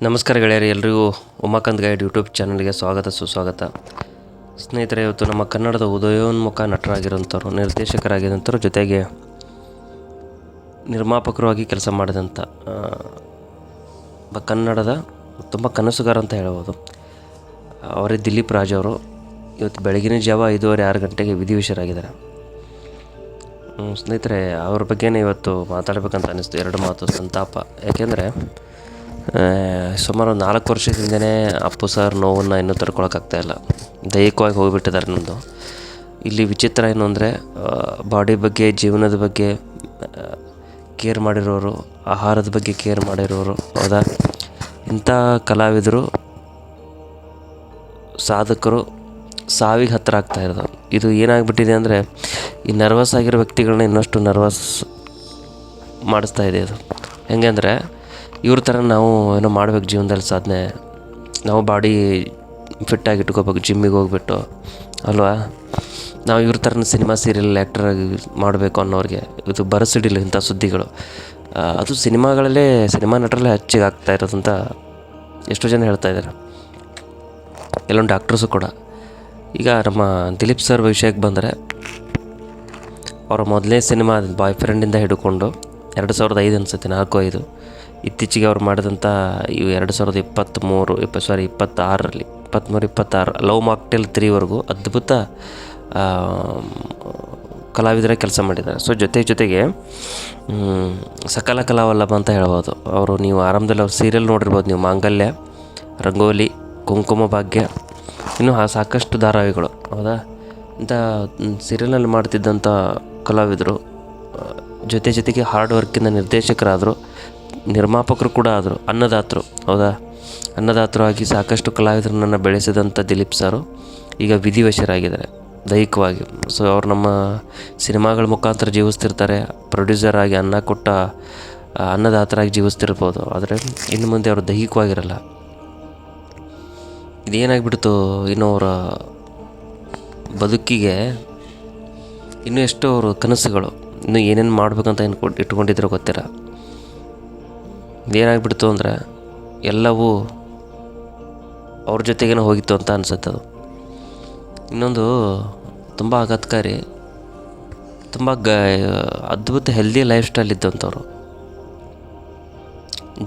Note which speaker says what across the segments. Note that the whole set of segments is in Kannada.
Speaker 1: ನಮಸ್ಕಾರ ಗೆಳೆಯರಿ, ಎಲ್ರಿಗೂ ಉಮಾಕಾಂತ್ ಗೈಡ್ ಯೂಟ್ಯೂಬ್ ಚಾನಲ್ಗೆ ಸ್ವಾಗತ ಸುಸ್ವಾಗತ. ಸ್ನೇಹಿತರೆ, ಇವತ್ತು ನಮ್ಮ ಕನ್ನಡದ ಉದಯೋನ್ಮುಖ ನಟರಾಗಿರೋಂಥವ್ರು, ನಿರ್ದೇಶಕರಾಗಿರೋಂಥವ್ರು, ಜೊತೆಗೆ ನಿರ್ಮಾಪಕರಾಗಿ ಕೆಲಸ ಮಾಡಿದಂಥ ಕನ್ನಡದ ತುಂಬ ಕನಸುಗಾರ ಅಂತ ಹೇಳ್ಬೋದು. ಅವರೇ ದಿಲೀಪ್ ರಾಜ್ ಅವರು. ಇವತ್ತು ಬೆಳಗಿನ ಜಾವ 5:30-6 ಗಂಟೆಗೆ ವಿಧಿವಶರಾಗಿದ್ದಾರೆ. ಸ್ನೇಹಿತರೆ, ಅವ್ರ ಬಗ್ಗೆನೇ ಇವತ್ತು ಮಾತಾಡಬೇಕಂತ ಅನ್ನಿಸ್ತು. ಎರಡು ಮಾತು ಸಂತಾಪ. ಯಾಕೆಂದರೆ ಸುಮಾರು 4 ವರ್ಷದಿಂದನೇ ಅಪ್ಪು ಸರ್ ನೋವನ್ನು ಇನ್ನೂ ತಡ್ಕೊಳಕ್ಕಾಗ್ತಾಯಿಲ್ಲ. ದೈಹಿಕವಾಗಿ ಹೋಗಿಬಿಟ್ಟಿದ್ದಾರೆ ನಮ್ಮದು. ಇಲ್ಲಿ ವಿಚಿತ್ರ ಏನು ಅಂದರೆ, ಬಾಡಿ ಬಗ್ಗೆ, ಜೀವನದ ಬಗ್ಗೆ ಕೇರ್ ಮಾಡಿರೋರು, ಆಹಾರದ ಬಗ್ಗೆ ಕೇರ್ ಮಾಡಿರೋರು, ಹೌದಾ, ಇಂಥ ಕಲಾವಿದರು, ಸಾಧಕರು ಸಾವಿಗೆ ಹತ್ತಿರ ಆಗ್ತಾಯಿರೋದು. ಇದು ಏನಾಗ್ಬಿಟ್ಟಿದೆ ಅಂದರೆ, ಈ ನರ್ವಸ್ ಆಗಿರೋ ವ್ಯಕ್ತಿಗಳನ್ನ ಇನ್ನಷ್ಟು ನರ್ವಸ್ ಮಾಡಿಸ್ತಾ ಇದೆ. ಇದು ಹೆಂಗೆ ಅಂದರೆ, ಇವ್ರ ಥರ ನಾವು ಏನೋ ಮಾಡ್ಬೇಕು ಜೀವನದಲ್ಲಿ ಸಾಧನೆ, ನಾವು ಬಾಡಿ ಫಿಟ್ಟಾಗಿ ಇಟ್ಕೋಬೇಕು ಜಿಮ್ಮಿಗೆ ಹೋಗ್ಬಿಟ್ಟು, ಅಲ್ವಾ. ನಾವು ಇವ್ರ ಥರನ ಸಿನಿಮಾ ಸೀರಿಯಲ್ ಆ್ಯಕ್ಟರಾಗಿ ಮಾಡಬೇಕು ಅನ್ನೋರಿಗೆ ಇದು ಬರಸಿಡಿಲ್ಲ ಇಂಥ ಸುದ್ದಿಗಳು. ಅದು ಸಿನಿಮಾಗಳಲ್ಲೇ, ಸಿನಿಮಾ ನಟರಲ್ಲೇ ಹೆಚ್ಚಿಗೆ ಆಗ್ತಾ ಇರೋದಂತ ಎಷ್ಟೋ ಜನ ಹೇಳ್ತಾ ಇದ್ದಾರೆ, ಎಲ್ಲೊಂದು ಡಾಕ್ಟರ್ಸು ಕೂಡ. ಈಗ ನಮ್ಮ ದಿಲೀಪ್ ಸರ್ ವಿಷಯಕ್ಕೆ ಬಂದರೆ, ಅವರ ಮೊದಲನೇ ಸಿನಿಮಾ ಬಾಯ್ ಫ್ರೆಂಡಿಂದ ಹಿಡ್ಕೊಂಡು 2005 ಅನಿಸುತ್ತೆ, 4-5. ಇತ್ತೀಚೆಗೆ ಅವ್ರು ಮಾಡಿದಂಥ ಇವು 2023-26 ಲವ್ ಮಾಕ್ಟೇಲ್ 3ವರೆಗೂ ಅದ್ಭುತ ಕಲಾವಿದರೇ ಕೆಲಸ ಮಾಡಿದ್ದಾರೆ. ಸೊ ಜೊತೆಗೆ ಸಕಲ ಕಲಾವಲ್ಲಭ ಅಂತ ಹೇಳ್ಬೋದು ಅವರು. ನೀವು ಆರಂಭದಲ್ಲಿ ಅವ್ರು ಸೀರಿಯಲ್ ನೋಡಿರ್ಬೋದು ನೀವು, ಮಾಂಗಲ್ಯ, ರಂಗೋಲಿ, ಕುಂಕುಮ ಭಾಗ್ಯ, ಇನ್ನೂ ಸಾಕಷ್ಟು ಧಾರಾವಾಹಿಗಳು, ಹೌದಾ. ಇಂಥ ಸೀರಿಯಲ್ನಲ್ಲಿ ಮಾಡ್ತಿದ್ದಂಥ ಕಲಾವಿದರು ಜೊತೆಗೆ ಹಾರ್ಡ್ ವರ್ಕಿಂದ ನಿರ್ದೇಶಕರಾದರು, ನಿರ್ಮಾಪಕರು ಕೂಡ ಆದರು, ಅನ್ನದಾತರು, ಹೌದಾ. ಅನ್ನದಾತರು ಆಗಿ ಸಾಕಷ್ಟು ಕಲಾವಿದರನ್ನು ಬೆಳೆಸಿದಂಥ ದಿಲೀಪ್ ಸರು ಈಗ ವಿಧಿವಶರಾಗಿದ್ದಾರೆ ದೈಹಿಕವಾಗಿ. ಸೊ ಅವ್ರು ನಮ್ಮ ಸಿನಿಮಾಗಳ ಮುಖಾಂತರ ಜೀವಿಸ್ತಿರ್ತಾರೆ, ಪ್ರೊಡ್ಯೂಸರ್ ಆಗಿ ಅನ್ನ ಕೊಟ್ಟ ಅನ್ನದಾತರಾಗಿ ಜೀವಿಸ್ತಿರ್ಬೋದು. ಆದರೆ ಇನ್ನು ಮುಂದೆ ಅವರು ದೈಹಿಕವಾಗಿರಲ್ಲ. ಇದೇನಾಗ್ಬಿಡ್ತು, ಇನ್ನು ಅವರ ಬದುಕಿಗೆ ಇನ್ನೂ ಎಷ್ಟೋ ಅವರು ಕನಸುಗಳು, ಇನ್ನೂ ಏನೇನು ಮಾಡ್ಬೇಕಂತ ಇಟ್ಕೊಂಡಿದ್ರು ಗೊತ್ತಿಲ್ಲ. ಇದೇನಾಗ್ಬಿಡ್ತು ಅಂದರೆ, ಎಲ್ಲವೂ ಅವ್ರ ಜೊತೆಗೇನೋ ಹೋಗಿತ್ತು ಅಂತ ಅನಿಸುತ್ತೆ. ಅದು ಇನ್ನೊಂದು ತುಂಬ ಆಘಾತಕಾರಿ, ತುಂಬ ಅದ್ಭುತ ಹೆಲ್ದಿ ಲೈಫ್ ಸ್ಟೈಲ್ ಇದ್ದಂಥವ್ರು.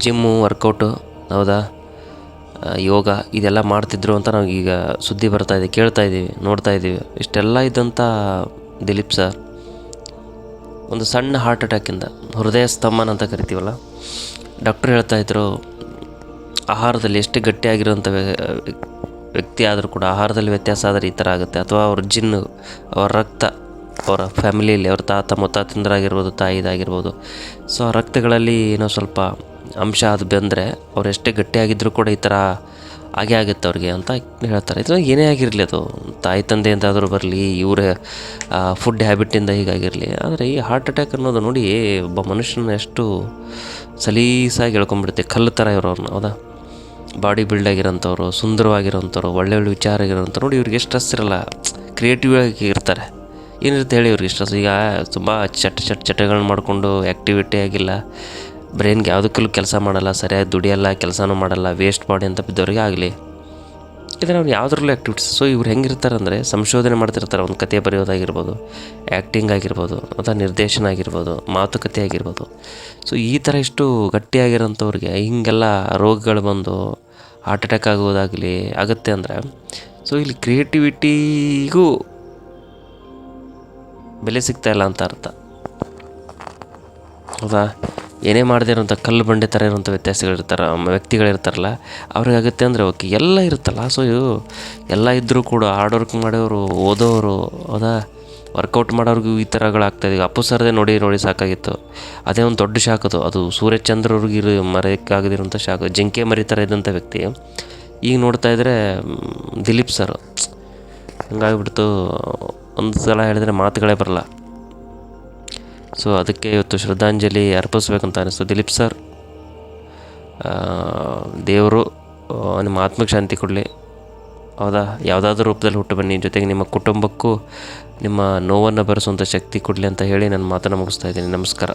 Speaker 1: ಜಿಮ್ಮು, ವರ್ಕೌಟು, ಹೌದಾ, ಯೋಗ ಇದೆಲ್ಲ ಮಾಡ್ತಿದ್ರು ಅಂತ ನಾವು ಈಗ ಸುದ್ದಿ ಬರ್ತಾಯಿದೆ, ಕೇಳ್ತಾಯಿದ್ದೀವಿ, ನೋಡ್ತಾಯಿದ್ದೀವಿ. ಇಷ್ಟೆಲ್ಲ ಇದ್ದಂಥ ದಿಲೀಪ್ ಸರ್ ಒಂದು ಸಣ್ಣ ಹಾರ್ಟ್ ಅಟ್ಯಾಕಿಂದ, ಹೃದಯ ಸ್ತಂಭನ ಅಂತ ಕರಿತೀವಲ್ಲ, ಡಾಕ್ಟ್ರು ಹೇಳ್ತಾಯಿದ್ರು, ಆಹಾರದಲ್ಲಿ ಎಷ್ಟು ಗಟ್ಟಿಯಾಗಿರೋಂಥ ವ್ಯಕ್ತಿ ಆದರೂ ಕೂಡ ಆಹಾರದಲ್ಲಿ ವ್ಯತ್ಯಾಸ ಆದರೆ ಈ ಥರ ಆಗುತ್ತೆ. ಅಥವಾ ಅವ್ರ ಜಿನ್ನು, ಅವ್ರ ರಕ್ತ, ಅವರ ಫ್ಯಾಮಿಲಿಯಲ್ಲಿ ಅವ್ರ ತಾತ ಮುತ್ತಾತಂದ್ರಾಗಿರ್ಬೋದು, ತಾಯಿದಾಗಿರ್ಬೋದು, ಸೊ ಆ ರಕ್ತಗಳಲ್ಲಿ ಏನೋ ಸ್ವಲ್ಪ ಅಂಶ ಅದು ಬಂದರೆ ಅವ್ರು ಎಷ್ಟೇ ಗಟ್ಟಿಯಾಗಿದ್ದರೂ ಕೂಡ ಈ ಥರ ಆಗೇ ಆಗುತ್ತೆ ಅವ್ರಿಗೆ ಅಂತ ಹೇಳ್ತಾರೆ. ಇದು ಏನೇ ಆಗಿರಲಿ, ಅದು ತಾಯಿ ತಂದೆಯಿಂದಾದರೂ ಬರಲಿ, ಇವರ ಫುಡ್ ಹ್ಯಾಬಿಟ್ಟಿಂದ ಹೀಗಾಗಿರಲಿ. ಆದರೆ ಈ ಹಾರ್ಟ್ ಅಟ್ಯಾಕ್ ಅನ್ನೋದು ನೋಡಿ, ಒಬ್ಬ ಮನುಷ್ಯನ ಎಷ್ಟು ಸಲೀಸಾಗಿ ಹೇಳ್ಕೊಂಬಿಡುತ್ತೆ, ಕಲ್ಲು ಥರ ಇರೋರನ್ನ, ಹೌದಾ. ಬಾಡಿ ಬಿಲ್ಡ್ ಆಗಿರೋಂಥವ್ರು, ಸುಂದರವಾಗಿರೋಂಥವ್ರು, ಒಳ್ಳೊಳ್ಳೆ ವಿಚಾರ ಆಗಿರೋಂಥವ್ರು ನೋಡಿ, ಇವ್ರಿಗೆ ಸ್ಟ್ರೆಸ್ ಇರಲ್ಲ, ಕ್ರಿಯೇಟಿವ್ ಆಗಿ ಇರ್ತಾರೆ. ಏನಿರುತ್ತೆ ಹೇಳಿ ಇವ್ರಿಗೆ ಸ್ಟ್ರೆಸ್? ಈಗ ತುಂಬ ಚಟಗಳನ್ನ ಮಾಡಿಕೊಂಡು ಆ್ಯಕ್ಟಿವಿಟಿ ಆಗಿಲ್ಲ, ಬ್ರೈನ್ಗೆ ಯಾವುದಕ್ಕೂ ಕೆಲಸ ಮಾಡಲ್ಲ, ಸರಿಯಾಗಿ ದುಡಿಯಲ್ಲ, ಕೆಲಸನೂ ಮಾಡಲ್ಲ, ವೇಸ್ಟ್ ಬಾಡಿ ಅಂತ ಬಿದ್ದವ್ರಿಗೆ ಆಗಲಿ, ಇದನ್ನು ಅವ್ರು ಯಾವುದ್ರಲ್ಲೂ ಆ್ಯಕ್ಟಿವಿಟೀಸ್. ಸೊ ಇವ್ರು ಹೆಂಗಿರ್ತಾರೆ ಅಂದರೆ, ಸಂಶೋಧನೆ ಮಾಡ್ತಿರ್ತಾರೆ. ಒಂದು ಕತೆ ಬರೆಯೋದಾಗಿರ್ಬೋದು, ಆ್ಯಕ್ಟಿಂಗ್ ಆಗಿರ್ಬೋದು, ಅಥವಾ ನಿರ್ದೇಶನ ಆಗಿರ್ಬೋದು, ಮಾತುಕತೆ ಆಗಿರ್ಬೋದು. ಸೊ ಈ ಥರ ಇಷ್ಟು ಗಟ್ಟಿಯಾಗಿರೋಂಥವ್ರಿಗೆ ಹೀಗೆಲ್ಲ ರೋಗಗಳು ಬಂದು ಹಾರ್ಟ್ ಅಟ್ಯಾಕ್ ಆಗೋದಾಗಲಿ ಆಗುತ್ತೆ ಅಂದರೆ, ಸೊ ಇಲ್ಲಿ ಕ್ರಿಯೇಟಿವಿಟಿಗೂ ಬೆಲೆ ಸಿಗ್ತಾಯಿಲ್ಲ ಅಂತ ಅರ್ಥ, ಹೌದಾ. ಏನೇ ಮಾಡದೇ ಇರೋಂಥ ಕಲ್ಲು ಬಂಡೆ ಥರ ಇರೋಂಥ ವ್ಯಕ್ತಿಗಳಿರ್ತಾರಲ್ಲ, ಅವ್ರಿಗಾಗುತ್ತೆ ಅಂದರೆ ಓಕೆ, ಎಲ್ಲ ಇರುತ್ತಲ್ಲ. ಸೊ ಎಲ್ಲ ಇದ್ದರೂ ಕೂಡ ಹಾರ್ಡ್ ವರ್ಕ್ ಮಾಡೋರು, ಓದೋರು, ಹೌದಾ, ವರ್ಕೌಟ್ ಮಾಡೋರ್ಗೂ ಈ ಥರಗಳಾಗ್ತಾಯಿದೆ. ಈಗ ಅಪ್ಪು ಸರ್ದೇ ನೋಡಿ ಸಾಕಾಗಿತ್ತು. ಅದೇ ಒಂದು ದೊಡ್ಡ ಶಾಕ್ ಅದು ಸೂರ್ಯಚಂದ್ರವ್ರಿಗೆ ಮರೆಯೋಕ್ಕಾಗದಿರೋಂಥ ಶಾಕ್. ಜಿಂಕೆ ಮರಿ ಥರ ಇದ್ದಂಥ ವ್ಯಕ್ತಿ ಈಗ ನೋಡ್ತಾಯಿದ್ರೆ ದಿಲೀಪ್ ಸರ್ ಹಂಗಾಗಿಬಿಡ್ತು. ಒಂದು ಸಲ ಹೇಳಿದ್ರೆ ಮಾತುಗಳೇ ಬರಲ್ಲ. ಸೊ ಅದಕ್ಕೆ ಇವತ್ತು ಶ್ರದ್ಧಾಂಜಲಿ ಅರ್ಪಿಸ್ಬೇಕಂತ ಅನ್ನಿಸ್ತು. ದಿಲೀಪ್ ಸರ್, ದೇವರು ನಿಮ್ಮ ಆತ್ಮಕ್ಕೆ ಶಾಂತಿ ಕೊಡಲಿ, ಹೌದಾ. ಯಾವುದಾದ್ರೂ ರೂಪದಲ್ಲಿ ಹುಟ್ಟು ಬನ್ನಿ, ಜೊತೆಗೆ ನಿಮ್ಮ ಕುಟುಂಬಕ್ಕೂ ನಿಮ್ಮ ನೋವನ್ನು ಭರಿಸುವಂಥ ಶಕ್ತಿ ಕೊಡಲಿ ಅಂತ ಹೇಳಿ ನನ್ನ ಮಾತನ್ನು ಮುಗಿಸ್ತಾ ಇದ್ದೀನಿ. ನಮಸ್ಕಾರ.